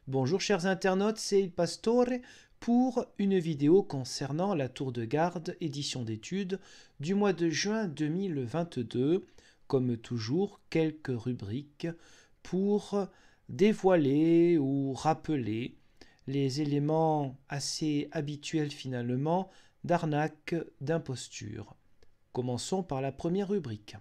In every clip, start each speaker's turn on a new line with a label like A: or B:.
A: Bonjour chers internautes, c'est Il Pastore pour une vidéo concernant la tour de garde édition d'études du mois de juin 2022. Comme toujours, quelques rubriques pour dévoiler ou rappeler les éléments assez habituels finalement d'arnaque, d'imposture. Commençons par la première rubrique.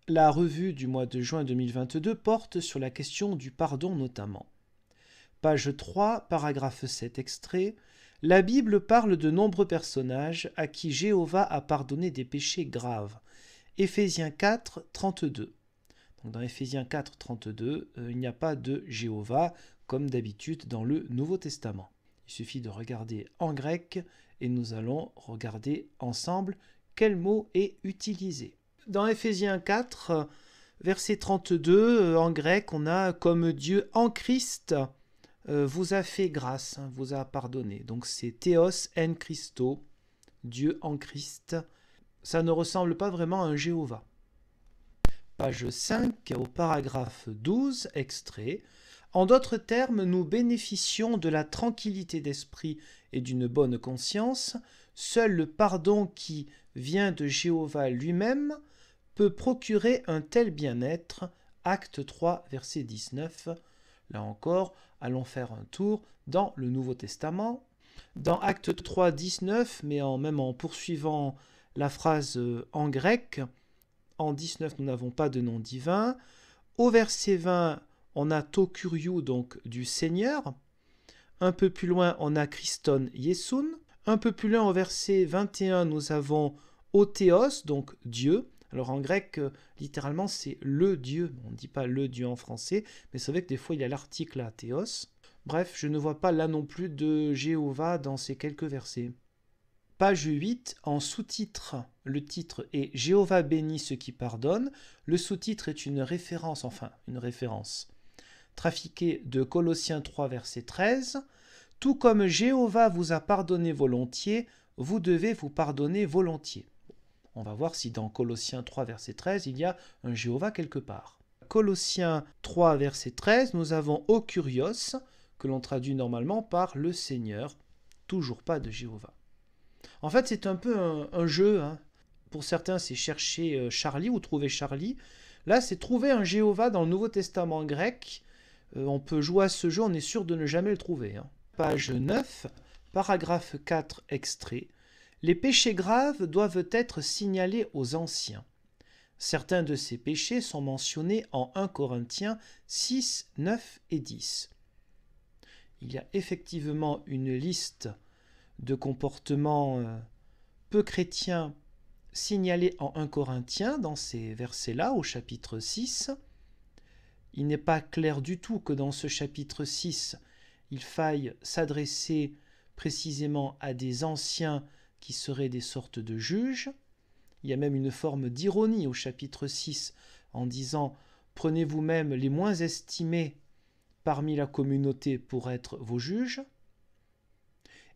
A: La revue du mois de juin 2022 porte sur la question du pardon notamment. Page 3, paragraphe 7 extrait. La Bible parle de nombreux personnages à qui Jéhovah a pardonné des péchés graves. Éphésiens 4, 32. Donc dans Éphésiens 4, 32, il n'y a pas de Jéhovah comme d'habitude dans le Nouveau Testament. Il suffit de regarder en grec et nous allons regarder ensemble quel mot est utilisé. Dans Éphésiens 4, verset 32, en grec, on a comme Dieu en Christ vous a fait grâce, vous a pardonné. Donc c'est Théos en Christo, Dieu en Christ. Ça ne ressemble pas vraiment à un Jéhovah. Page 5, au paragraphe 12, extrait. En d'autres termes, nous bénéficions de la tranquillité d'esprit et d'une bonne conscience. Seul le pardon qui vient de Jéhovah lui-même peut procurer un tel bien-être. Acte 3, verset 19. Là encore, allons faire un tour dans le Nouveau Testament. Dans Acte 3, 19, mais même en poursuivant la phrase en grec, en 19, nous n'avons pas de nom divin. Au verset 20, on a to kuriou, donc du Seigneur. Un peu plus loin, on a Christon Yesun. Un peu plus loin, au verset 21, nous avons o Théos, donc Dieu. Alors en grec, littéralement, c'est le Dieu. On ne dit pas le Dieu en français, mais c'est vrai que des fois, il y a l'article à Théos. Bref, je ne vois pas là non plus de Jéhovah dans ces quelques versets. Page 8, en sous-titre, le titre est « Jéhovah bénit ceux qui pardonnent ». Le sous-titre est une référence trafiquée de Colossiens 3, verset 13. « Tout comme Jéhovah vous a pardonné volontiers, vous devez vous pardonner volontiers ». On va voir si dans Colossiens 3, verset 13, il y a un Jéhovah quelque part. Colossiens 3, verset 13, nous avons « O Kurios » que l'on traduit normalement par « le Seigneur ». Toujours pas de Jéhovah. En fait, c'est un peu un jeu. Pour certains, c'est chercher Charlie ou trouver Charlie. Là, c'est trouver un Jéhovah dans le Nouveau Testament grec. On peut jouer à ce jeu, on est sûr de ne jamais le trouver. Page 9, paragraphe 4, extrait. Les péchés graves doivent être signalés aux anciens. Certains de ces péchés sont mentionnés en 1 Corinthiens 6, 9 et 10. Il y a effectivement une liste de comportements peu chrétiens signalés en 1 Corinthiens dans ces versets-là au chapitre 6. Il n'est pas clair du tout que dans ce chapitre 6, il faille s'adresser précisément à des anciens qui seraient des sortes de juges. Il y a même une forme d'ironie au chapitre 6 en disant « Prenez vous-même les moins estimés parmi la communauté pour être vos juges ».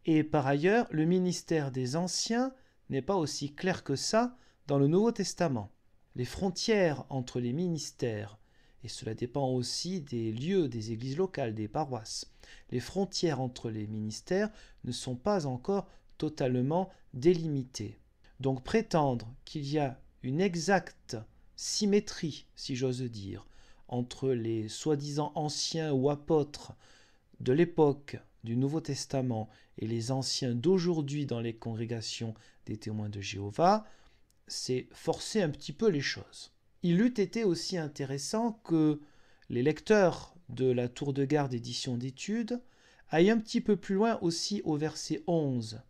A: Et par ailleurs, le ministère des anciens n'est pas aussi clair que ça dans le Nouveau Testament. Les frontières entre les ministères, et cela dépend aussi des lieux, des églises locales, des paroisses, les frontières entre les ministères ne sont pas encore totalement délimitées. Donc prétendre qu'il y a une exacte symétrie, si j'ose dire, entre les soi-disant anciens ou apôtres de l'époque du Nouveau Testament et les anciens d'aujourd'hui dans les congrégations des témoins de Jéhovah, c'est forcer un petit peu les choses. Il eût été aussi intéressant que les lecteurs de la Tour de Garde édition d'études aillent un petit peu plus loin aussi au verset 11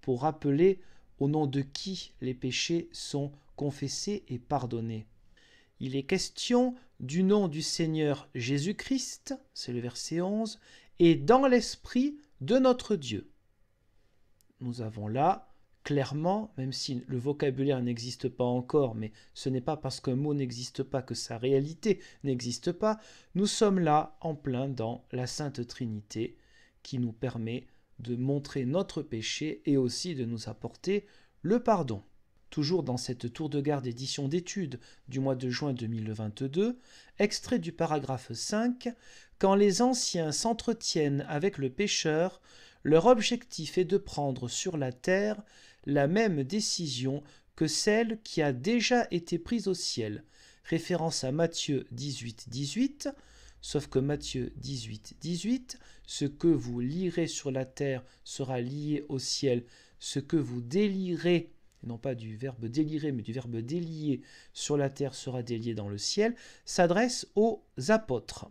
A: pour rappeler au nom de qui les péchés sont confessés et pardonnés. Il est question du nom du Seigneur Jésus-Christ, c'est le verset 11, et dans l'esprit de notre Dieu. Nous avons là clairement, même si le vocabulaire n'existe pas encore, mais ce n'est pas parce qu'un mot n'existe pas que sa réalité n'existe pas, nous sommes là en plein dans la Sainte Trinité qui nous permet de montrer notre péché et aussi de nous apporter le pardon. Toujours dans cette tour de garde édition d'études du mois de juin 2022, extrait du paragraphe 5, quand les anciens s'entretiennent avec le pécheur, leur objectif est de prendre sur la terre la même décision que celle qui a déjà été prise au ciel. Référence à Matthieu 18, 18, sauf que Matthieu 18, 18, ce que vous lirez sur la terre sera lié au ciel, ce que vous délirez, non pas du verbe délirer, mais du verbe délier sur la terre sera délié dans le ciel, s'adresse aux apôtres,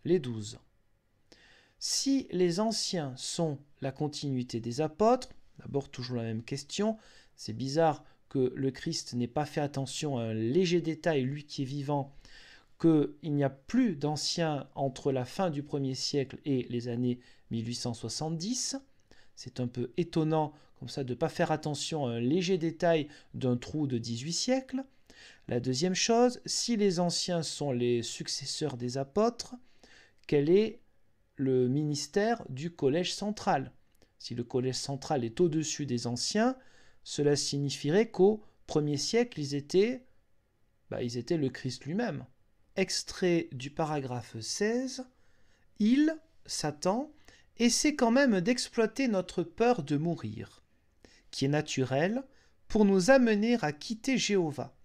A: les 12. Si les anciens sont la continuité des apôtres, d'abord toujours la même question, c'est bizarre que le Christ n'ait pas fait attention à un léger détail, lui qui est vivant, qu'il n'y a plus d'anciens entre la fin du 1er siècle et les années 1870. C'est un peu étonnant comme ça de ne pas faire attention à un léger détail d'un trou de 18 siècles. La deuxième chose, si les anciens sont les successeurs des apôtres, quel est le ministère du collège central? Si le collège central est au-dessus des anciens, cela signifierait qu'au 1er siècle, ils étaient le Christ lui-même. Extrait du paragraphe 16, il, Satan, essaie quand même d'exploiter notre peur de mourir, qui est naturelle, pour nous amener à quitter Jéhovah.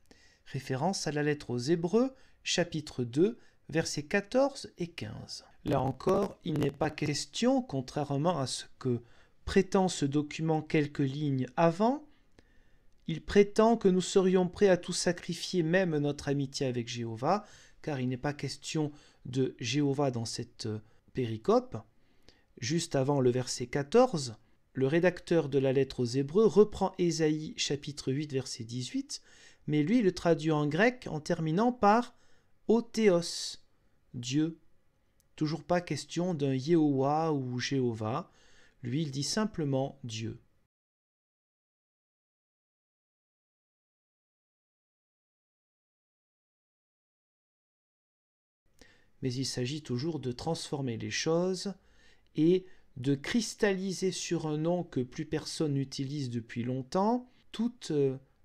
A: Référence à la lettre aux Hébreux, chapitre 2, versets 14 et 15. Là encore, il n'est pas question, contrairement à ce que prétend ce document quelques lignes avant, il prétend que nous serions prêts à tout sacrifier, même notre amitié avec Jéhovah, car il n'est pas question de Jéhovah dans cette péricope. Juste avant le verset 14, le rédacteur de la lettre aux Hébreux reprend Ésaïe chapitre 8 verset 18, mais lui le traduit en grec en terminant par « ô théos », Dieu. Toujours pas question d'un Yehowa ou Jéhovah, lui il dit simplement Dieu. Mais il s'agit toujours de transformer les choses et de cristalliser sur un nom que plus personne n'utilise depuis longtemps toute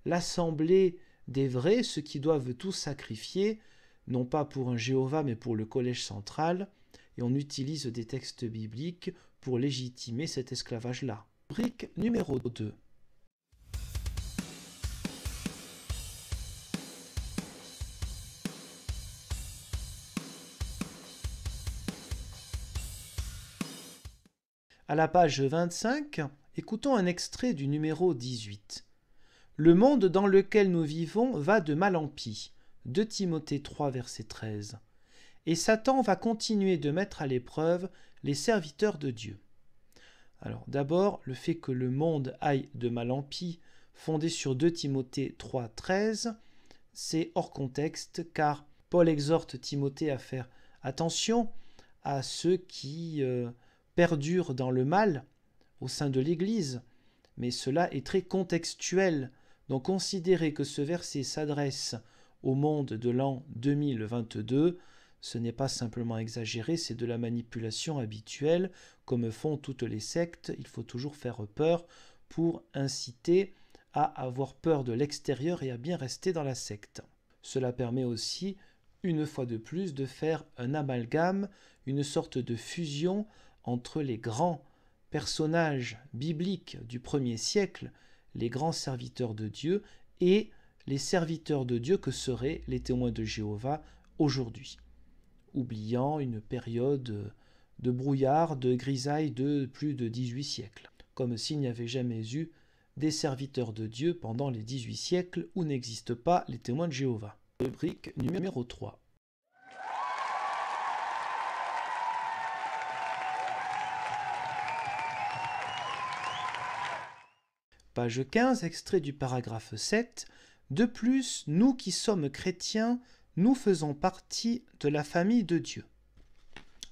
A: l'assemblée des vrais, ceux qui doivent tout sacrifier, non pas pour un Jéhovah mais pour le collège central, et on utilise des textes bibliques pour légitimer cet esclavage-là. Rubrique numéro 2. À la page 25, écoutons un extrait du numéro 18. Le monde dans lequel nous vivons va de mal en pis. 2 Timothée 3, verset 13. Et Satan va continuer de mettre à l'épreuve les serviteurs de Dieu. Alors d'abord, le fait que le monde aille de mal en pis, fondé sur 2 Timothée 3, 13, c'est hors contexte, car Paul exhorte Timothée à faire attention à ceux qui perdurent dans le mal au sein de l'Église, mais cela est très contextuel. Donc considérer que ce verset s'adresse au monde de l'an 2022, ce n'est pas simplement exagéré, c'est de la manipulation habituelle, comme font toutes les sectes. Il faut toujours faire peur pour inciter à avoir peur de l'extérieur et à bien rester dans la secte. Cela permet aussi, une fois de plus, de faire un amalgame, une sorte de fusion entre les grands personnages bibliques du 1er siècle, les grands serviteurs de Dieu, et les serviteurs de Dieu que seraient les témoins de Jéhovah aujourd'hui, oubliant une période de brouillard, de grisaille de plus de 18 siècles, comme s'il n'y avait jamais eu des serviteurs de Dieu pendant les 18 siècles où n'existent pas les témoins de Jéhovah. Rubrique numéro 3. Page 15, extrait du paragraphe 7. De plus, nous qui sommes chrétiens, nous faisons partie de la famille de Dieu.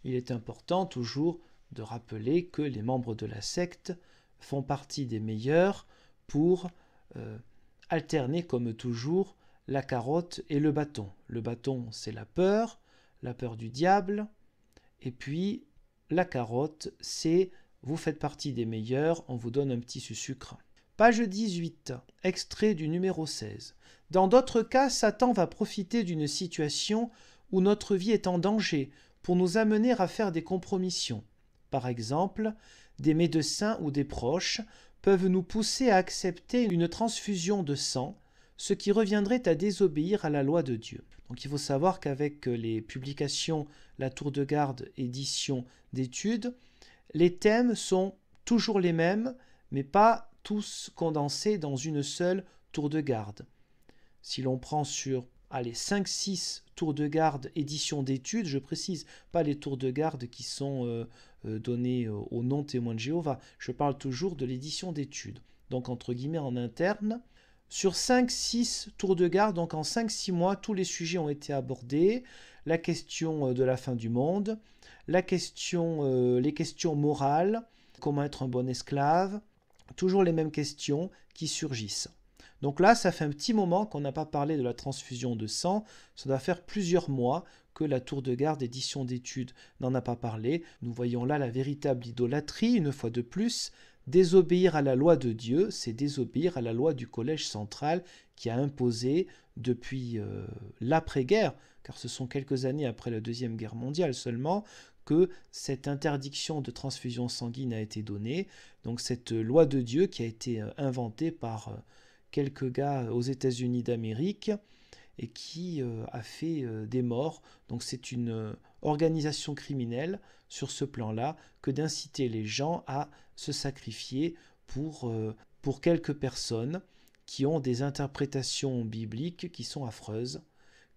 A: Il est important toujours de rappeler que les membres de la secte font partie des meilleurs pour alterner comme toujours la carotte et le bâton. Le bâton, c'est la peur du diable, et puis la carotte, c'est vous faites partie des meilleurs, on vous donne un petit sucre. Page 18, extrait du numéro 16. Dans d'autres cas, Satan va profiter d'une situation où notre vie est en danger pour nous amener à faire des compromissions. Par exemple, des médecins ou des proches peuvent nous pousser à accepter une transfusion de sang, ce qui reviendrait à désobéir à la loi de Dieu. Donc il faut savoir qu'avec les publications La Tour de Garde, édition d'études, les thèmes sont toujours les mêmes, mais pas tous condensés dans une seule tour de garde. Si l'on prend sur 5-6 tours de garde édition d'études, je précise, pas les tours de garde qui sont données aux non-témoins de Jéhovah, je parle toujours de l'édition d'études. Donc entre guillemets en interne, sur 5-6 tours de garde, donc en 5-6 mois, tous les sujets ont été abordés, la question de la fin du monde, les questions morales, comment être un bon esclave, toujours les mêmes questions qui surgissent. Donc là, ça fait un petit moment qu'on n'a pas parlé de la transfusion de sang, ça doit faire plusieurs mois que la tour de garde édition d'études n'en a pas parlé. Nous voyons là la véritable idolâtrie, une fois de plus. Désobéir à la loi de Dieu, c'est désobéir à la loi du Collège central qui a imposé depuis l'après-guerre, car ce sont quelques années après la Deuxième Guerre mondiale seulement, que cette interdiction de transfusion sanguine a été donnée. Donc cette loi de Dieu qui a été inventée par quelques gars aux États-Unis d'Amérique et qui a fait des morts. Donc c'est une organisation criminelle sur ce plan-là que d'inciter les gens à se sacrifier pour quelques personnes qui ont des interprétations bibliques qui sont affreuses,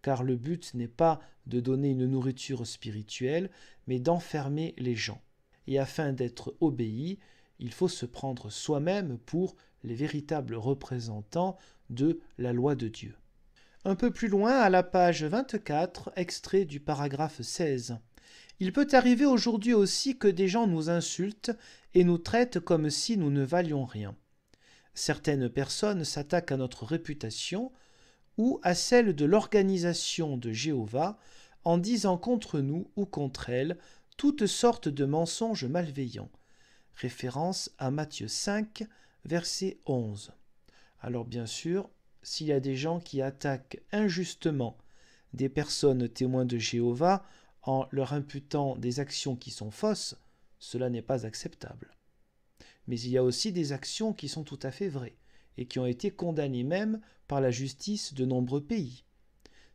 A: car le but n'est pas de donner une nourriture spirituelle, mais d'enfermer les gens. Et afin d'être obéi, il faut se prendre soi-même pour les véritables représentants de la loi de Dieu. Un peu plus loin, à la page 24, extrait du paragraphe 16. Il peut arriver aujourd'hui aussi que des gens nous insultent et nous traitent comme si nous ne valions rien. Certaines personnes s'attaquent à notre réputation ou à celle de l'organisation de Jéhovah en disant contre nous ou contre elle toutes sortes de mensonges malveillants. Référence à Matthieu 5, verset 11. Alors bien sûr, s'il y a des gens qui attaquent injustement des personnes témoins de Jéhovah en leur imputant des actions qui sont fausses, cela n'est pas acceptable. Mais il y a aussi des actions qui sont tout à fait vraies et qui ont été condamnées même par la justice de nombreux pays.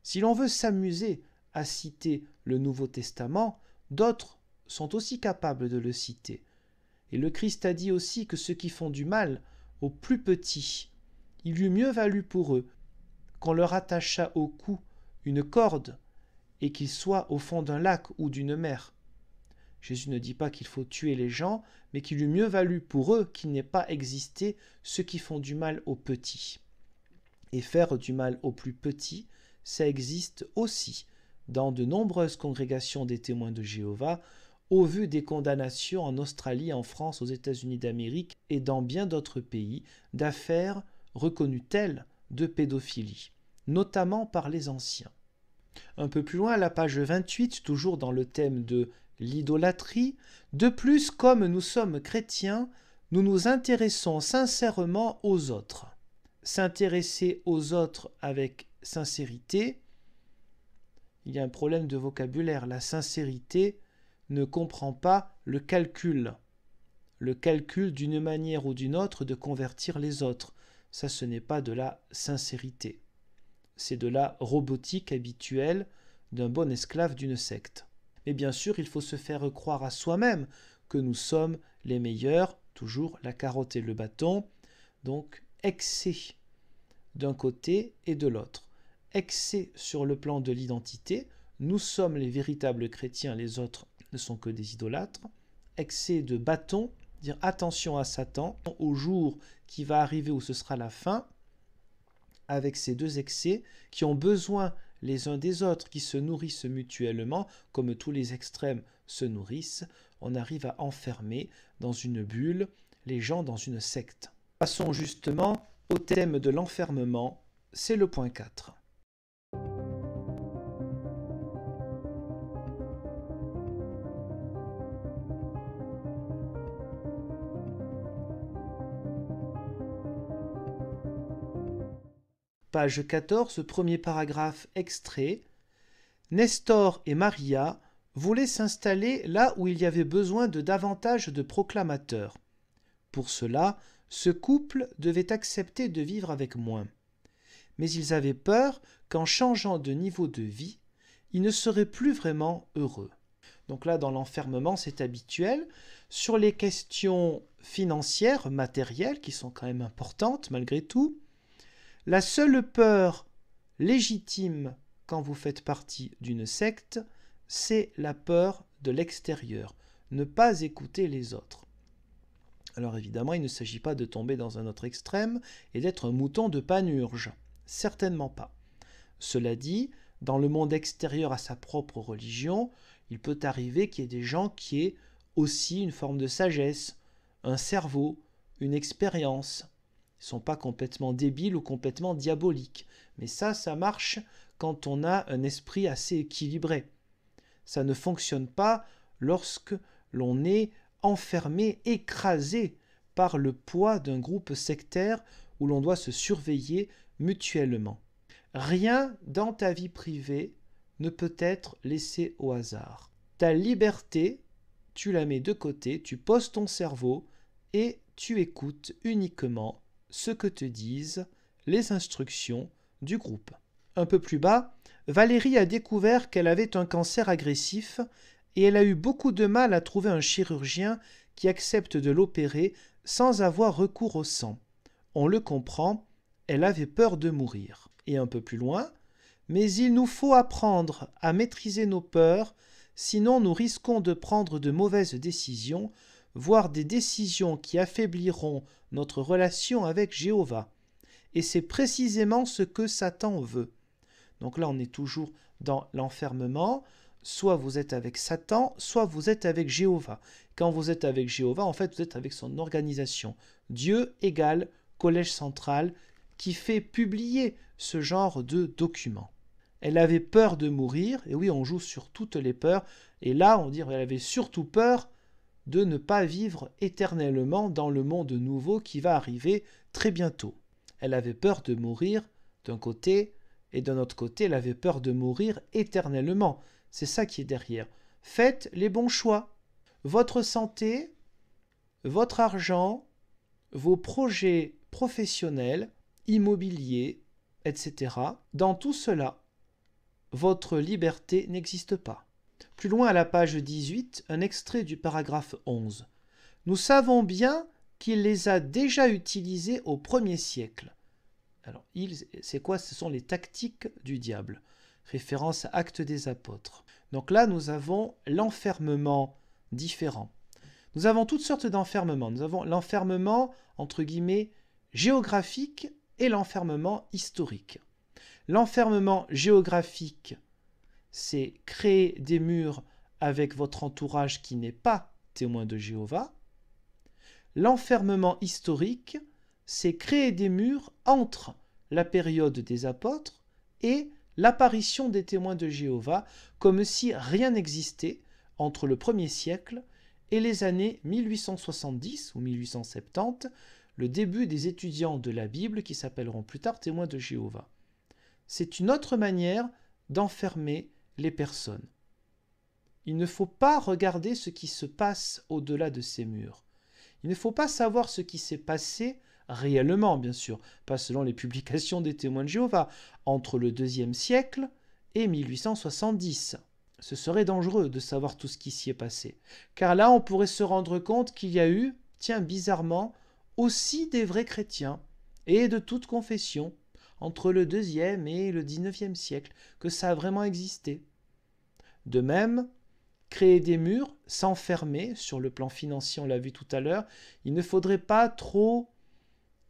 A: Si l'on veut s'amuser à citer le Nouveau Testament, d'autres sont aussi capables de le citer. Et le Christ a dit aussi que ceux qui font du mal aux plus petits, il eût mieux valu pour eux qu'on leur attachât au cou une corde et qu'ils soient au fond d'un lac ou d'une mer. Jésus ne dit pas qu'il faut tuer les gens, mais qu'il eût mieux valu pour eux qu'il n'ait pas existé ceux qui font du mal aux petits. Et faire du mal aux plus petits, ça existe aussi dans de nombreuses congrégations des témoins de Jéhovah, au vu des condamnations en Australie, en France, aux États-Unis d'Amérique et dans bien d'autres pays d'affaires reconnues telles de pédophilie, notamment par les anciens. Un peu plus loin, à la page 28, toujours dans le thème de l'idolâtrie, de plus, comme nous sommes chrétiens, nous nous intéressons sincèrement aux autres. S'intéresser aux autres avec sincérité, il y a un problème de vocabulaire. La sincérité ne comprend pas le calcul d'une manière ou d'une autre de convertir les autres. Ça, ce n'est pas de la sincérité. C'est de la robotique habituelle d'un bon esclave d'une secte. Mais bien sûr, il faut se faire croire à soi-même que nous sommes les meilleurs, toujours la carotte et le bâton, donc excès d'un côté et de l'autre. Excès sur le plan de l'identité, nous sommes les véritables chrétiens, les autres ne sont que des idolâtres. Excès de bâton, dire attention à Satan, au jour qui va arriver où ce sera la fin, avec ces deux excès qui ont besoin les uns des autres, qui se nourrissent mutuellement, comme tous les extrêmes se nourrissent, on arrive à enfermer dans une bulle les gens dans une secte. Passons justement au thème de l'enfermement, c'est le point 4. Page 14, premier paragraphe extrait. Nestor et Maria voulaient s'installer là où il y avait besoin de davantage de proclamateurs. Pour cela, ce couple devait accepter de vivre avec moins. Mais ils avaient peur qu'en changeant de niveau de vie, ils ne seraient plus vraiment heureux. Donc là, dans l'enfermement, c'est habituel. Sur les questions financières, matérielles, qui sont quand même importantes malgré tout, la seule peur légitime quand vous faites partie d'une secte, c'est la peur de l'extérieur, ne pas écouter les autres. Alors évidemment, il ne s'agit pas de tomber dans un autre extrême et d'être un mouton de Panurge, certainement pas. Cela dit, dans le monde extérieur à sa propre religion, il peut arriver qu'il y ait des gens qui aient aussi une forme de sagesse, un cerveau, une expérience. Ils ne sont pas complètement débiles ou complètement diaboliques. Mais ça marche quand on a un esprit assez équilibré. Ça ne fonctionne pas lorsque l'on est enfermé, écrasé par le poids d'un groupe sectaire où l'on doit se surveiller mutuellement. Rien dans ta vie privée ne peut être laissé au hasard. Ta liberté, tu la mets de côté, tu poses ton cerveau et tu écoutes uniquement ce que te disent les instructions du groupe. Un peu plus bas, Valérie a découvert qu'elle avait un cancer agressif et elle a eu beaucoup de mal à trouver un chirurgien qui accepte de l'opérer sans avoir recours au sang. On le comprend, elle avait peur de mourir. Et un peu plus loin, mais il nous faut apprendre à maîtriser nos peurs, sinon nous risquons de prendre de mauvaises décisions, voire des décisions qui affaibliront notre relation avec Jéhovah. Et c'est précisément ce que Satan veut. Donc là, on est toujours dans l'enfermement. Soit vous êtes avec Satan, soit vous êtes avec Jéhovah. Quand vous êtes avec Jéhovah, en fait, vous êtes avec son organisation. Dieu égale Collège central qui fait publier ce genre de documents. Elle avait peur de mourir, et oui, on joue sur toutes les peurs, et là, on dit qu'elle avait surtout peur de ne pas vivre éternellement dans le monde nouveau qui va arriver très bientôt. Elle avait peur de mourir d'un côté, et d'un autre côté, elle avait peur de mourir éternellement. C'est ça qui est derrière. Faites les bons choix. Votre santé, votre argent, vos projets professionnels, immobiliers, etc. Dans tout cela, votre liberté n'existe pas. Plus loin à la page 18, un extrait du paragraphe 11. Nous savons bien qu'il les a déjà utilisés au 1er siècle. Alors, c'est quoi? Ce sont les tactiques du diable. Référence à Actes des Apôtres. Donc là, nous avons l'enfermement différent. Nous avons toutes sortes d'enfermements. Nous avons l'enfermement, entre guillemets, géographique et l'enfermement historique. L'enfermement géographique, c'est créer des murs avec votre entourage qui n'est pas témoin de Jéhovah. L'enfermement historique, c'est créer des murs entre la période des apôtres et l'apparition des témoins de Jéhovah, comme si rien n'existait entre le 1er siècle et les années 1870 ou 1870, le début des étudiants de la Bible qui s'appelleront plus tard témoins de Jéhovah. C'est une autre manière d'enfermer les personnes. Il ne faut pas regarder ce qui se passe au-delà de ces murs. Il ne faut pas savoir ce qui s'est passé réellement, bien sûr, pas selon les publications des témoins de Jéhovah, entre le 2e siècle et 1870. Ce serait dangereux de savoir tout ce qui s'y est passé. Car là, on pourrait se rendre compte qu'il y a eu, tiens, bizarrement, aussi des vrais chrétiens, et de toute confession, entre le 2e et le 19e siècle, que ça a vraiment existé. De même, créer des murs, s'enfermer, sur le plan financier, on l'a vu tout à l'heure, il ne faudrait pas trop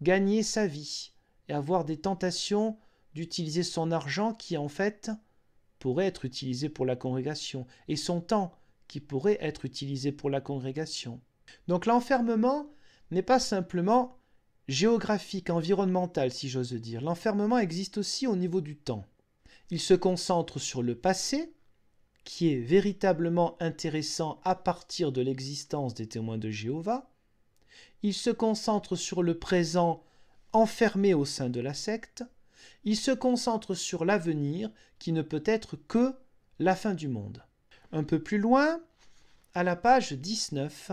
A: gagner sa vie et avoir des tentations d'utiliser son argent qui, en fait, pourrait être utilisé pour la congrégation, et son temps qui pourrait être utilisé pour la congrégation. Donc l'enfermement n'est pas simplement géographique, environnemental, si j'ose dire, l'enfermement existe aussi au niveau du temps. Il se concentre sur le passé, qui est véritablement intéressant à partir de l'existence des témoins de Jéhovah. Il se concentre sur le présent, enfermé au sein de la secte. Il se concentre sur l'avenir, qui ne peut être que la fin du monde. Un peu plus loin, à la page 19,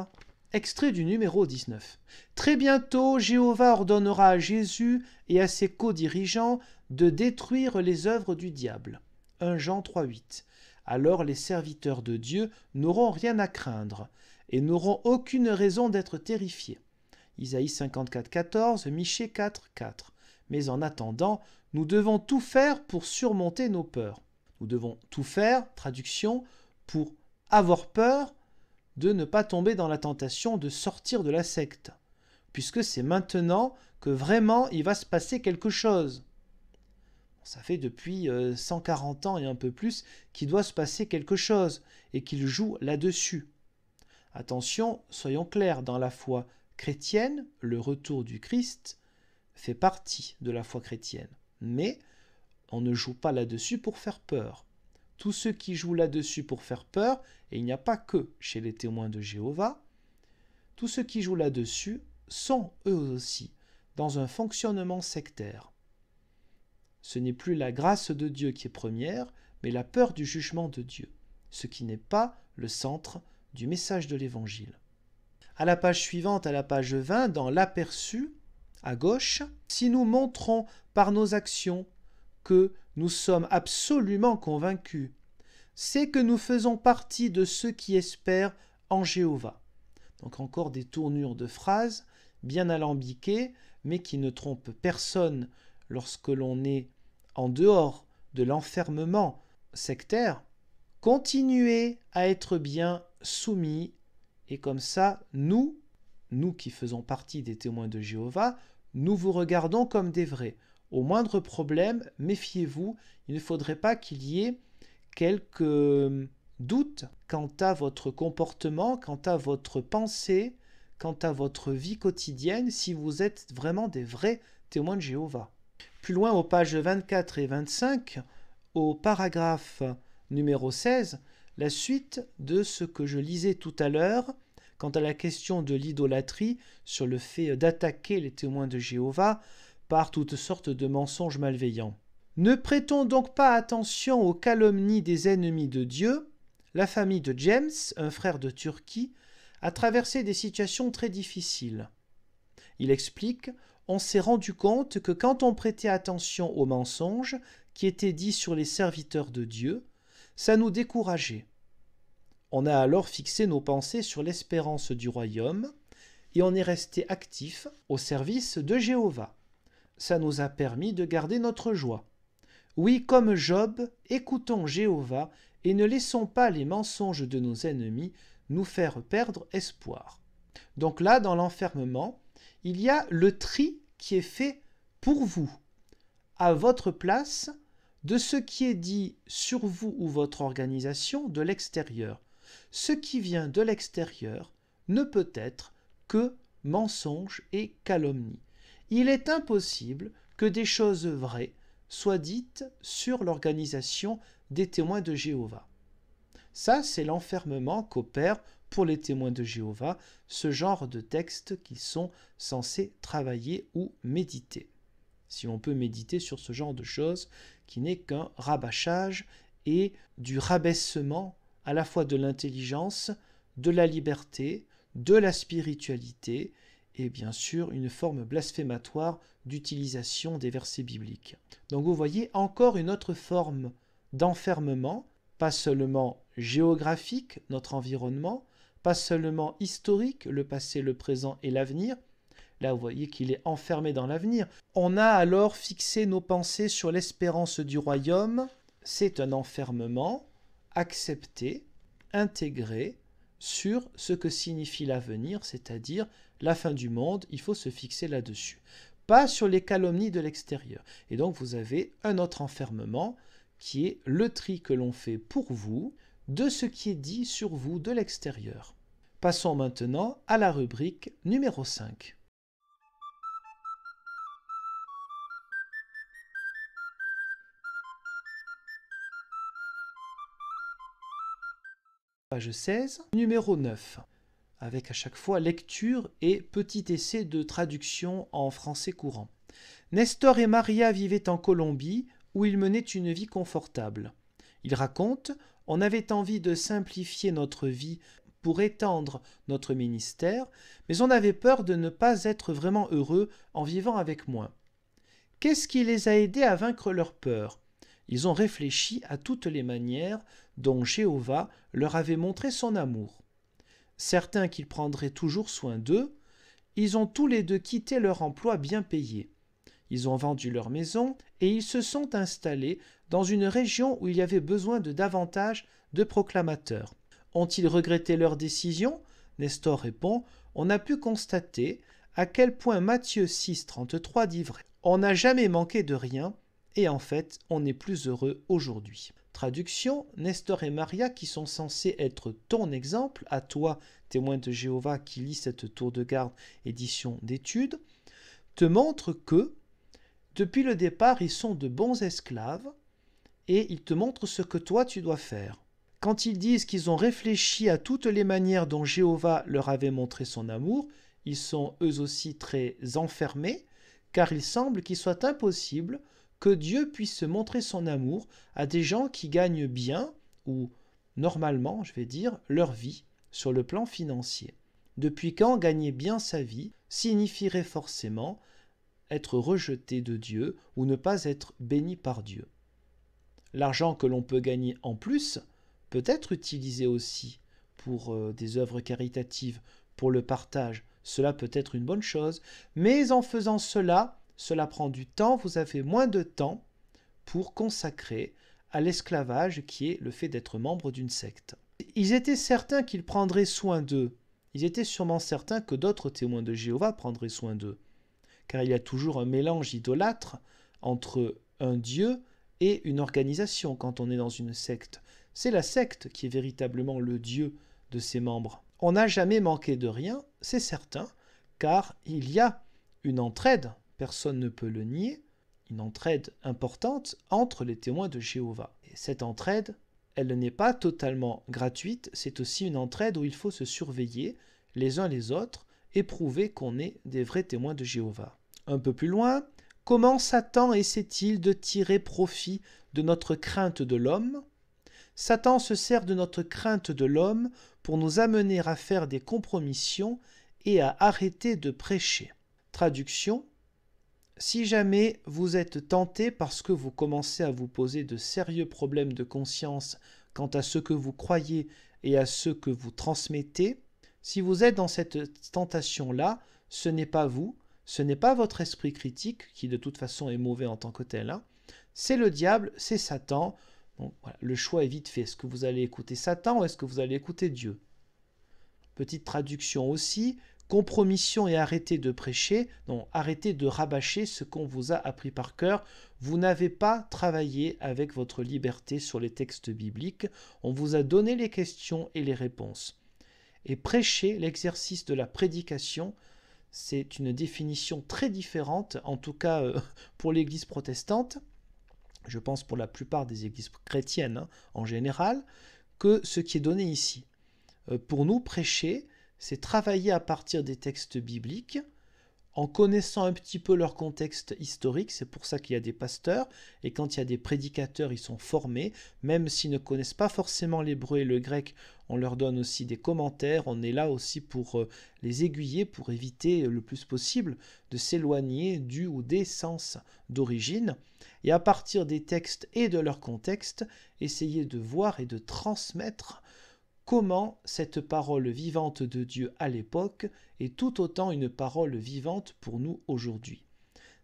A: extrait du numéro 19. « Très bientôt, Jéhovah ordonnera à Jésus et à ses co-dirigeants de détruire les œuvres du diable. » 1 Jean 3,8. Alors les serviteurs de Dieu n'auront rien à craindre et n'auront aucune raison d'être terrifiés. Isaïe 54, 14, Michée 4, 4. Mais en attendant, nous devons tout faire pour surmonter nos peurs. Nous devons tout faire, traduction, pour avoir peur de ne pas tomber dans la tentation de sortir de la secte, puisque c'est maintenant que vraiment il va se passer quelque chose. Ça fait depuis 140 ans et un peu plus qu'il doit se passer quelque chose et qu'il joue là-dessus. Attention, soyons clairs, dans la foi chrétienne, le retour du Christ fait partie de la foi chrétienne. Mais on ne joue pas là-dessus pour faire peur. Tous ceux qui jouent là-dessus pour faire peur, et il n'y a pas que chez les témoins de Jéhovah, tous ceux qui jouent là-dessus sont eux aussi dans un fonctionnement sectaire. Ce n'est plus la grâce de Dieu qui est première, mais la peur du jugement de Dieu, ce qui n'est pas le centre du message de l'Évangile. À la page suivante, à la page 20, dans l'aperçu, à gauche, si nous montrons par nos actions que nous sommes absolument convaincus, c'est que nous faisons partie de ceux qui espèrent en Jéhovah. Donc encore des tournures de phrases bien alambiquées, mais qui ne trompent personne lorsque l'on est en dehors de l'enfermement sectaire. Continuez à être bien soumis, et comme ça, nous qui faisons partie des témoins de Jéhovah, nous vous regardons comme des vrais. Au moindre problème, méfiez-vous, il ne faudrait pas qu'il y ait quelques doutes quant à votre comportement, quant à votre pensée, quant à votre vie quotidienne, si vous êtes vraiment des vrais témoins de Jéhovah. Plus loin, aux pages 24 et 25, au paragraphe numéro 16, la suite de ce que je lisais tout à l'heure, quant à la question de l'idolâtrie, sur le fait d'attaquer les témoins de Jéhovah par toutes sortes de mensonges malveillants. Ne prêtons donc pas attention aux calomnies des ennemis de Dieu. La famille de James, un frère de Turquie, a traversé des situations très difficiles. Il explique: on s'est rendu compte que quand on prêtait attention aux mensonges qui étaient dits sur les serviteurs de Dieu, ça nous décourageait. On a alors fixé nos pensées sur l'espérance du royaume et on est resté actif au service de Jéhovah. Ça nous a permis de garder notre joie. Oui, comme Job, écoutons Jéhovah et ne laissons pas les mensonges de nos ennemis nous faire perdre espoir. Donc là, dans l'enfermement, il y a le tri qui est fait pour vous, à votre place, de ce qui est dit sur vous ou votre organisation de l'extérieur. Ce qui vient de l'extérieur ne peut être que mensonge et calomnie. Il est impossible que des choses vraies soient dites sur l'organisation des témoins de Jéhovah. Ça, c'est l'enfermement qu'opère pour les témoins de Jéhovah ce genre de textes qu'ils sont censés travailler ou méditer. Si on peut méditer sur ce genre de choses qui n'est qu'un rabâchage et du rabaissement à la fois de l'intelligence, de la liberté, de la spiritualité et bien sûr une forme blasphématoire d'utilisation des versets bibliques. Donc vous voyez encore une autre forme d'enfermement, pas seulement géographique, notre environnement, pas seulement historique, le passé, le présent et l'avenir. Là, vous voyez qu'il est enfermé dans l'avenir. On a alors fixé nos pensées sur l'espérance du royaume. C'est un enfermement accepté, intégré sur ce que signifie l'avenir, c'est-à-dire la fin du monde. Il faut se fixer là-dessus. Pas sur les calomnies de l'extérieur. Et donc, vous avez un autre enfermement qui est le tri que l'on fait pour vous de ce qui est dit sur vous de l'extérieur. Passons maintenant à la rubrique numéro 5. Page 16, numéro 9, avec à chaque fois lecture et petit essai de traduction en français courant. Nestor et Maria vivaient en Colombie, où ils menaient une vie confortable. Ils racontent « On avait envie de simplifier notre vie pour étendre notre ministère, mais on avait peur de ne pas être vraiment heureux en vivant avec moins. Qu'est-ce qui les a aidés à vaincre leur peur ? Ils ont réfléchi à toutes les manières dont Jéhovah leur avait montré son amour. Certains qu'ils prendraient toujours soin d'eux, ils ont tous les deux quitté leur emploi bien payé. Ils ont vendu leur maison et ils se sont installés dans une région où il y avait besoin de davantage de proclamateurs. Ont-ils regretté leur décision ? Nestor répond « On a pu constater à quel point Matthieu 6, 33 dit vrai. On n'a jamais manqué de rien et en fait, on est plus heureux aujourd'hui. » Traduction, Nestor et Maria, qui sont censés être ton exemple, à toi, témoin de Jéhovah qui lit cette tour de garde, édition d'études, te montrent que, depuis le départ, ils sont de bons esclaves et ils te montrent ce que toi tu dois faire. Quand ils disent qu'ils ont réfléchi à toutes les manières dont Jéhovah leur avait montré son amour, ils sont eux aussi très enfermés, car il semble qu'il soit impossible que Dieu puisse montrer son amour à des gens qui gagnent bien, ou normalement, je vais dire, leur vie sur le plan financier. Depuis quand gagner bien sa vie signifierait forcément être rejeté de Dieu ou ne pas être béni par Dieu. L'argent que l'on peut gagner en plus peut être utilisé aussi pour des œuvres caritatives, pour le partage. Cela peut être une bonne chose, mais en faisant cela, cela prend du temps, vous avez moins de temps pour consacrer à l'esclavage qui est le fait d'être membre d'une secte. Ils étaient certains qu'ils prendraient soin d'eux. Ils étaient sûrement certains que d'autres témoins de Jéhovah prendraient soin d'eux. Car il y a toujours un mélange idolâtre entre un Dieu et une organisation quand on est dans une secte. C'est la secte qui est véritablement le Dieu de ses membres. On n'a jamais manqué de rien, c'est certain, car il y a une entraide, personne ne peut le nier, une entraide importante entre les témoins de Jéhovah. Et cette entraide, elle n'est pas totalement gratuite, c'est aussi une entraide où il faut se surveiller les uns les autres et prouver qu'on est des vrais témoins de Jéhovah. Un peu plus loin, comment Satan essaie-t-il de tirer profit de notre crainte de l'homme ? Satan se sert de notre crainte de l'homme pour nous amener à faire des compromissions et à arrêter de prêcher. Traduction : si jamais vous êtes tenté parce que vous commencez à vous poser de sérieux problèmes de conscience quant à ce que vous croyez et à ce que vous transmettez, si vous êtes dans cette tentation-là, ce n'est pas vous, ce n'est pas votre esprit critique, qui de toute façon est mauvais en tant que tel, hein. C'est le diable, c'est Satan. Donc, voilà, le choix est vite fait. Est-ce que vous allez écouter Satan ou est-ce que vous allez écouter Dieu ? Petite traduction aussi, compromission et arrêtez de prêcher, non, arrêtez de rabâcher ce qu'on vous a appris par cœur. Vous n'avez pas travaillé avec votre liberté sur les textes bibliques. On vous a donné les questions et les réponses. Et prêcher, l'exercice de la prédication, c'est une définition très différente, en tout cas pour l'Église protestante, je pense pour la plupart des églises chrétiennes hein, en général, que ce qui est donné ici. Pour nous, prêcher, c'est travailler à partir des textes bibliques, en connaissant un petit peu leur contexte historique, c'est pour ça qu'il y a des pasteurs, et quand il y a des prédicateurs, ils sont formés, même s'ils ne connaissent pas forcément l'hébreu et le grec, on leur donne aussi des commentaires, on est là aussi pour les aiguiller, pour éviter le plus possible de s'éloigner du ou des sens d'origine, et à partir des textes et de leur contexte, essayer de voir et de transmettre comment cette parole vivante de Dieu à l'époque est tout autant une parole vivante pour nous aujourd'hui.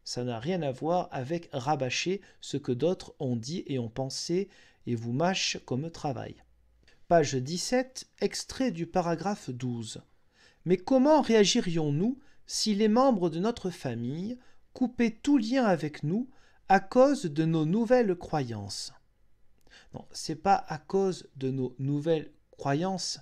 A: Ça n'a rien à voir avec rabâcher ce que d'autres ont dit et ont pensé et vous mâchent comme travail. Page 17, extrait du paragraphe 12. Mais comment réagirions-nous si les membres de notre famille coupaient tout lien avec nous à cause de nos nouvelles croyances ? Non, ce n'est pas à cause de nos nouvelles croyances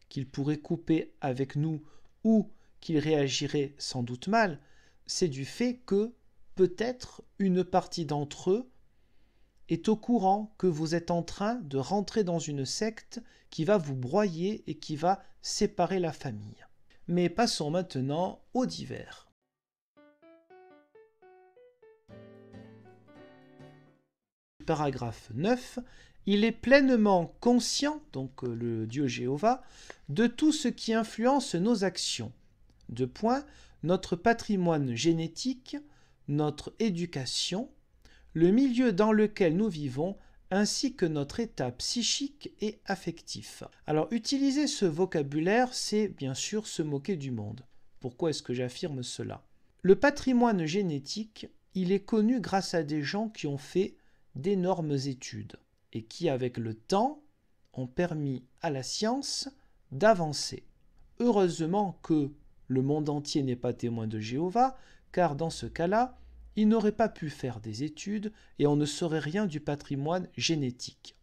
A: qu'ils pourraient couper avec nous ou qu'ils réagiraient sans doute mal, c'est du fait que peut-être une partie d'entre eux est au courant que vous êtes en train de rentrer dans une secte qui va vous broyer et qui va séparer la famille. Mais passons maintenant aux divers. Paragraphe 9. Il est pleinement conscient, donc le Dieu Jéhovah, de tout ce qui influence nos actions. Deux points, notre patrimoine génétique, notre éducation, le milieu dans lequel nous vivons, ainsi que notre état psychique et affectif. Alors, utiliser ce vocabulaire, c'est bien sûr se moquer du monde. Pourquoi est-ce que j'affirme cela? Le patrimoine génétique, il est connu grâce à des gens qui ont fait d'énormes études et qui, avec le temps, ont permis à la science d'avancer. Heureusement que le monde entier n'est pas témoin de Jéhovah, car dans ce cas-là, il n'aurait pas pu faire des études et on ne saurait rien du patrimoine génétique.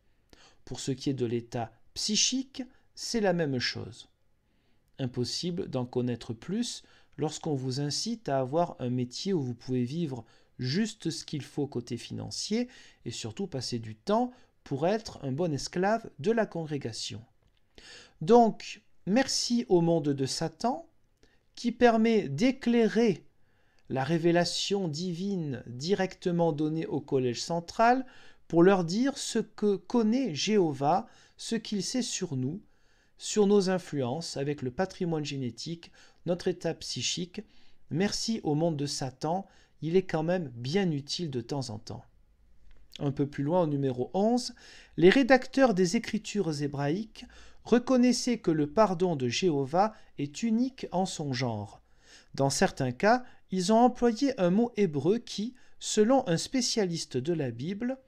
A: Pour ce qui est de l'état psychique, c'est la même chose. Impossible d'en connaître plus lorsqu'on vous incite à avoir un métier où vous pouvez vivre juste ce qu'il faut côté financier et surtout passer du temps pour être un bon esclave de la congrégation. Donc, merci au monde de Satan qui permet d'éclairer la révélation divine directement donnée au collège central pour leur dire ce que connaît Jéhovah, ce qu'il sait sur nous, sur nos influences avec le patrimoine génétique, notre état psychique. Merci au monde de Satan, il est quand même bien utile de temps en temps. Un peu plus loin, au numéro 11, les rédacteurs des Écritures hébraïques reconnaissaient que le pardon de Jéhovah est unique en son genre. Dans certains cas, ils ont employé un mot hébreu qui, selon un spécialiste de la Bible,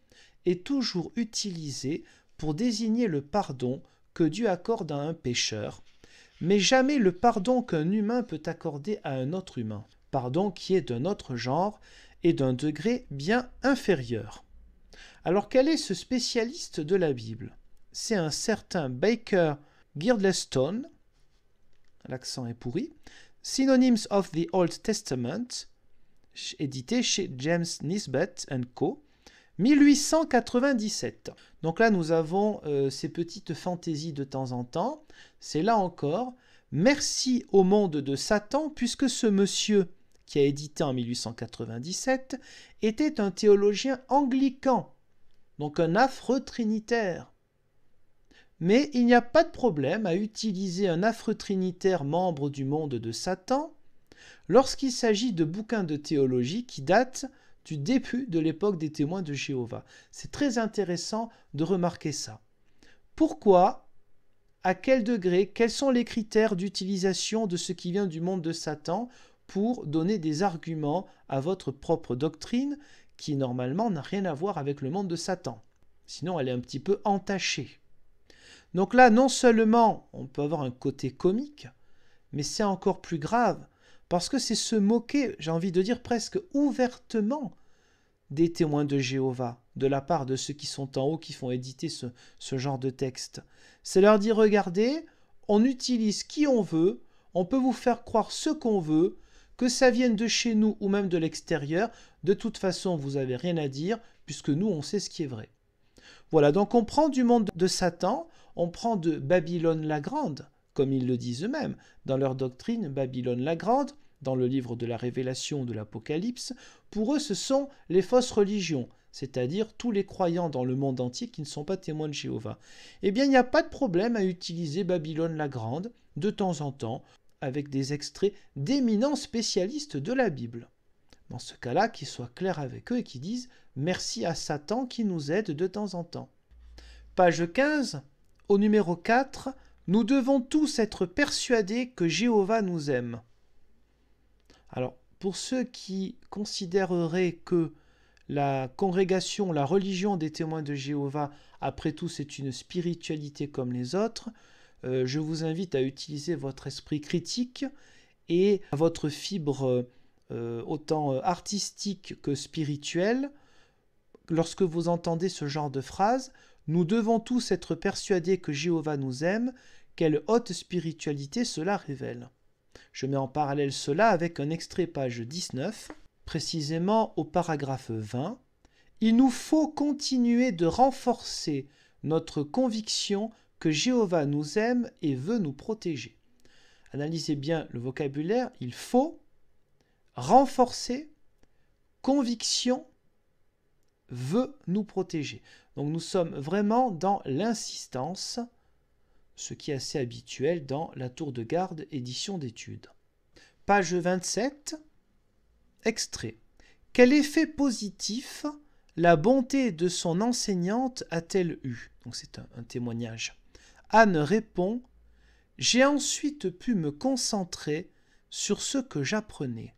A: est toujours utilisé pour désigner le pardon que Dieu accorde à un pécheur, mais jamais le pardon qu'un humain peut accorder à un autre humain, pardon qui est d'un autre genre et d'un degré bien inférieur. Alors quel est ce spécialiste de la Bible? C'est un certain Baker Girdlestone, l'accent est pourri, Synonyms of the Old Testament, édité chez James Nisbet & Co., 1897. Donc là, nous avons ces petites fantaisies de temps en temps. C'est là encore, merci au monde de Satan, puisque ce monsieur qui a édité en 1897 était un théologien anglican, donc un affreux trinitaire. Mais il n'y a pas de problème à utiliser un affreux trinitaire membre du monde de Satan lorsqu'il s'agit de bouquins de théologie qui datent du début de l'époque des témoins de Jéhovah. C'est très intéressant de remarquer ça. Pourquoi? À quel degré? Quels sont les critères d'utilisation de ce qui vient du monde de Satan pour donner des arguments à votre propre doctrine qui normalement n'a rien à voir avec le monde de Satan? Sinon, elle est un petit peu entachée. Donc là, non seulement on peut avoir un côté comique, mais c'est encore plus grave, parce que c'est se moquer, j'ai envie de dire presque ouvertement, des témoins de Jéhovah, de la part de ceux qui sont en haut, qui font éditer ce genre de texte. C'est leur dire, regardez, on utilise qui on veut, on peut vous faire croire ce qu'on veut, que ça vienne de chez nous ou même de l'extérieur, de toute façon, vous n'avez rien à dire, puisque nous, on sait ce qui est vrai. Voilà, donc on prend du monde de Satan, on prend de Babylone la Grande, comme ils le disent eux-mêmes, dans leur doctrine, Babylone la Grande, dans le livre de la Révélation de l'Apocalypse, pour eux ce sont les fausses religions, c'est-à-dire tous les croyants dans le monde entier qui ne sont pas témoins de Jéhovah. Eh bien, il n'y a pas de problème à utiliser Babylone la Grande, de temps en temps, avec des extraits d'éminents spécialistes de la Bible. Dans ce cas-là, qu'ils soient clairs avec eux et qu'ils disent « Merci à Satan qui nous aide de temps en temps ». Page 15, au numéro 4, nous devons tous être persuadés que Jéhovah nous aime. Alors, pour ceux qui considéreraient que la congrégation, la religion des témoins de Jéhovah, après tout, c'est une spiritualité comme les autres, je vous invite à utiliser votre esprit critique et votre fibre autant artistique que spirituelle. Lorsque vous entendez ce genre de phrase, nous devons tous être persuadés que Jéhovah nous aime, quelle haute spiritualité cela révèle. Je mets en parallèle cela avec un extrait page 19, précisément au paragraphe 20. Il nous faut continuer de renforcer notre conviction que Jéhovah nous aime et veut nous protéger. Analysez bien le vocabulaire. Il faut renforcer, conviction, veut nous protéger. Donc nous sommes vraiment dans l'insistance, ce qui est assez habituel dans la tour de garde édition d'études. Page 27, extrait. Quel effet positif la bonté de son enseignante a-t-elle eu? Donc c'est un témoignage. Anne répond: j'ai ensuite pu me concentrer sur ce que j'apprenais.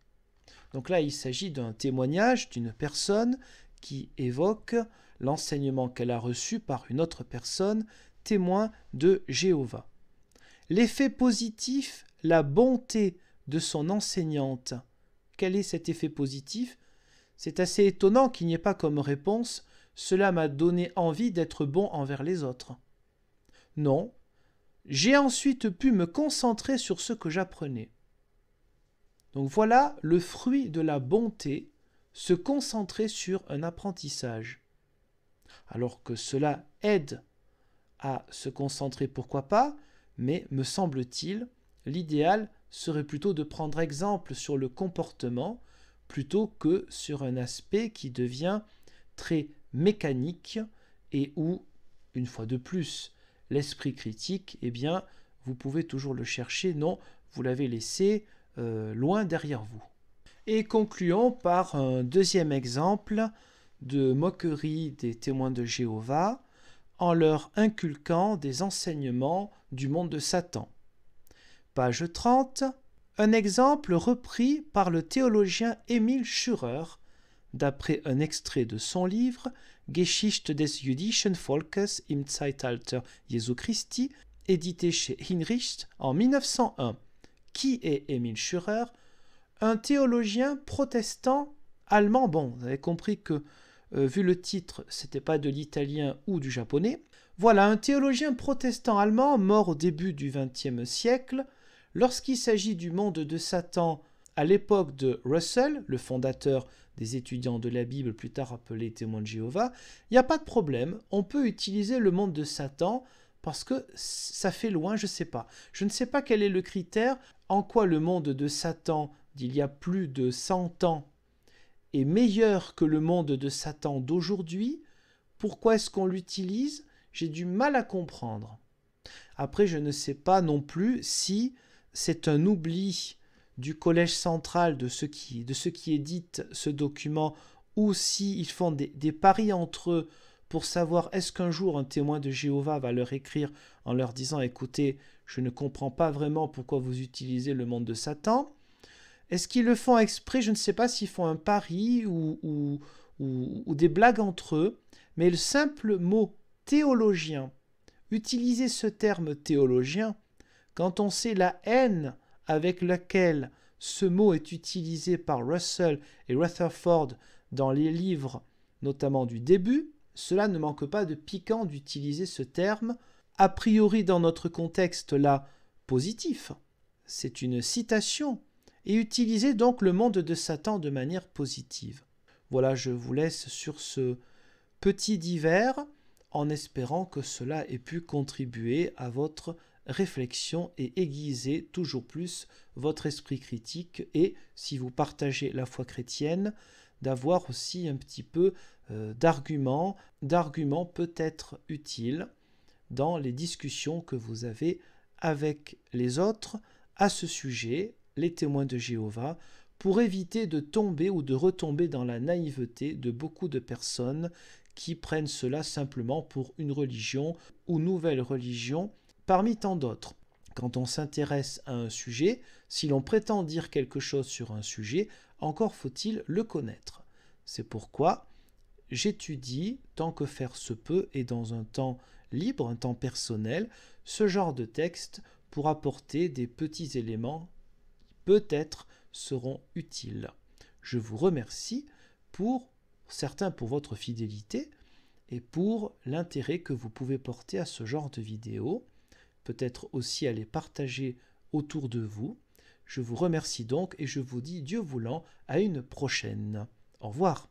A: Donc là, il s'agit d'un témoignage d'une personne qui évoque l'enseignement qu'elle a reçu par une autre personne, témoin de Jéhovah. L'effet positif, la bonté de son enseignante. Quel est cet effet positif? C'est assez étonnant qu'il n'y ait pas comme réponse « Cela m'a donné envie d'être bon envers les autres ». Non. J'ai ensuite pu me concentrer sur ce que j'apprenais. Donc voilà le fruit de la bonté, se concentrer sur un apprentissage. Alors que cela aide à se concentrer, pourquoi pas, mais me semble-t-il, l'idéal serait plutôt de prendre exemple sur le comportement plutôt que sur un aspect qui devient très mécanique et où, une fois de plus, l'esprit critique, eh bien, vous pouvez toujours le chercher, non, vous l'avez laissé loin derrière vous. Et concluons par un deuxième exemple de moquerie des témoins de Jéhovah en leur inculquant des enseignements du monde de Satan. Page 30, un exemple repris par le théologien Emil Schürer d'après un extrait de son livre Geschichte des jüdischen Volkes im Zeitalter Jesu Christi, édité chez Hinrichs en 1901. Qui est Emil Schürer? Un théologien protestant allemand. Bon, vous avez compris que, vu le titre, c'était pas de l'italien ou du japonais. Voilà, un théologien protestant allemand mort au début du XXe siècle. Lorsqu'il s'agit du monde de Satan à l'époque de Russell, le fondateur des étudiants de la Bible, plus tard appelé témoins de Jéhovah, il n'y a pas de problème. On peut utiliser le monde de Satan parce que ça fait loin, je ne sais pas. Je ne sais pas quel est le critère, en quoi le monde de Satan d'il y a plus de 100 ans est meilleur que le monde de Satan d'aujourd'hui. Pourquoi est-ce qu'on l'utilise? J'ai du mal à comprendre. Après, je ne sais pas non plus si c'est un oubli du collège central de ceux qui éditent ce document ou s'ils font des paris entre eux pour savoir est-ce qu'un jour un témoin de Jéhovah va leur écrire en leur disant « Écoutez, je ne comprends pas vraiment pourquoi vous utilisez le monde de Satan ». Est-ce qu'ils le font exprès? Je ne sais pas s'ils font un pari ou des blagues entre eux, mais le simple mot théologien, utiliser ce terme théologien, quand on sait la haine avec laquelle ce mot est utilisé par Russell et Rutherford dans les livres, notamment du début, cela ne manque pas de piquant d'utiliser ce terme, a priori dans notre contexte là, positif. C'est une citation, et utiliser donc le monde de Satan de manière positive. Voilà, je vous laisse sur ce petit divers, en espérant que cela ait pu contribuer à votre réflexion et aiguiser toujours plus votre esprit critique et, si vous partagez la foi chrétienne, d'avoir aussi un petit peu d'arguments peut-être utiles dans les discussions que vous avez avec les autres à ce sujet, les témoins de Jéhovah, pour éviter de tomber ou de retomber dans la naïveté de beaucoup de personnes qui prennent cela simplement pour une religion ou nouvelle religion parmi tant d'autres. Quand on s'intéresse à un sujet, si l'on prétend dire quelque chose sur un sujet, encore faut-il le connaître. C'est pourquoi j'étudie, tant que faire se peut, et dans un temps libre, un temps personnel, ce genre de texte pour apporter des petits éléments qui peut-être seront utiles. Je vous remercie pour certains pour votre fidélité et pour l'intérêt que vous pouvez porter à ce genre de vidéos, peut-être aussi à les partager autour de vous. Je vous remercie donc et je vous dis, Dieu voulant, à une prochaine. Au revoir.